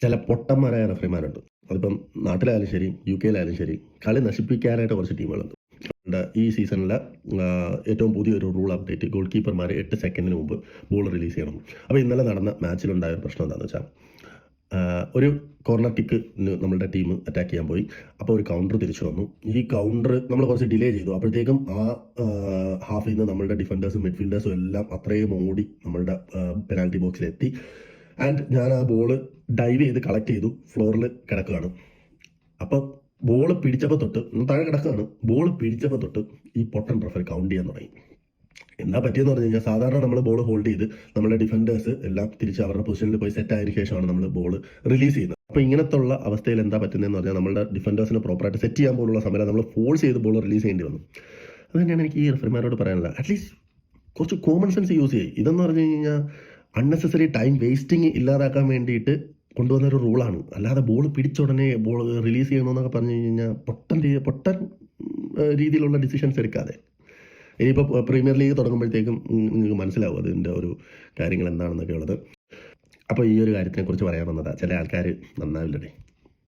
ചില പൊട്ടന്മാരായ റഫറിമാരുണ്ട്. അതിപ്പം നാട്ടിലായാലും ശരി, യുകെയിലായാലും ശരി, കളി നശിപ്പിക്കാനായിട്ട് കുറച്ച് ടീമുകളുണ്ട്. ഈ സീസണിലെ ഏറ്റവും പുതിയൊരു റൂൾ അപ്ഡേറ്റ്, ഗോൾ കീപ്പർമാർ 8 സെക്കൻഡിന് മുമ്പ് ബോൾ റിലീസ് ചെയ്യണം. അപ്പോൾ ഇന്നലെ നടന്ന മാച്ചിലുണ്ടായ ഒരു പ്രശ്നം എന്താണെന്ന് വെച്ചാൽ, ഒരു കോർണർ കിക്ക് നമ്മളുടെ ടീം അറ്റാക്ക് ചെയ്യാൻ പോയി. അപ്പോൾ ഒരു കൗണ്ടർ തിരിച്ചു വന്നു. ഈ കൗണ്ടർ നമ്മൾ കുറച്ച് ഡിലേ ചെയ്തു. അപ്പോഴത്തേക്കും ആ ഹാഫിൽ നിന്ന് നമ്മളുടെ ഡിഫൻഡേഴ്സും മിഡ്ഫീൽഡേഴ്സും എല്ലാം അത്രയും ഓടി നമ്മളുടെ പെനാൽറ്റി ബോക്സിലെത്തി. ആൻഡ് ഞാൻ ആ ബോൾ ഡൈവ് ചെയ്ത് കളക്ട് ചെയ്തു. ഫ്ലോറിൽ കിടക്കുകയാണ്. അപ്പം ബോൾ പിടിച്ചപ്പോൾ തൊട്ട് താഴെ കിടക്കുകയാണ്. ബോൾ പിടിച്ചപ്പോൾ തൊട്ട് ഈ പൊട്ടൻ റഫറി കൗണ്ട് ചെയ്യാൻ തുടങ്ങി. എന്താ പറ്റിയെന്ന് പറഞ്ഞു കഴിഞ്ഞാൽ, സാധാരണ നമ്മൾ ബോൾ ഹോൾഡ് ചെയ്ത് നമ്മുടെ ഡിഫൻഡേഴ്സ് എല്ലാം തിരിച്ച് അവരുടെ പൊസിഷനിൽ പോയി സെറ്റ് ആയതിനു ശേഷമാണ് നമ്മൾ ബോൾ റിലീസ് ചെയ്യുന്നത്. അപ്പോൾ ഇങ്ങനത്തെ ഉള്ള അവസ്ഥയിൽ എന്താ പറ്റുന്നതെന്ന് പറഞ്ഞാൽ, നമ്മുടെ ഡിഫൻഡേഴ്സിന് പ്രോപ്പറായിട്ട് സെറ്റ് ചെയ്യാൻ പോലുള്ള സമയം നമ്മൾ ഫോഴ്സ് ചെയ്ത് ബോൾ റിലീസ് ചെയ്യേണ്ടി വന്നു. അത് തന്നെയാണ് എനിക്ക് ഈ റഫറിമാരോട് പറയാനുള്ളത്. അറ്റ്ലീസ്റ്റ് കുറച്ച് കോമൺ സെൻസ് യൂസ് ചെയ്യും. ഇതെന്ന് പറഞ്ഞു കഴിഞ്ഞാൽ അൺനെസസറി ടൈം വേസ്റ്റിംഗ് ഇല്ലാതാക്കാൻ വേണ്ടിയിട്ട് കൊണ്ടുവന്നൊരു റൂളാണ്. അല്ലാതെ ബോൾ പിടിച്ച ഉടനെ ബോൾ റിലീസ് ചെയ്യണമെന്നൊക്കെ പറഞ്ഞു കഴിഞ്ഞാൽ പൊട്ടൻ രീതിയിലുള്ള ഡിസിഷൻസ് എടുക്കാതെ. ഇനിയിപ്പോൾ പ്രീമിയർ ലീഗ് തുടങ്ങുമ്പോഴത്തേക്കും നിങ്ങൾക്ക് മനസ്സിലാവും അതിൻ്റെ ഒരു കാര്യങ്ങൾ എന്താണെന്നൊക്കെ ഉള്ളത്. അപ്പോൾ ഈ ഒരു കാര്യത്തിനെക്കുറിച്ച് പറയാൻ വന്നതാണ്. ചില ആൾക്കാർ നന്നാവില്ലടേ.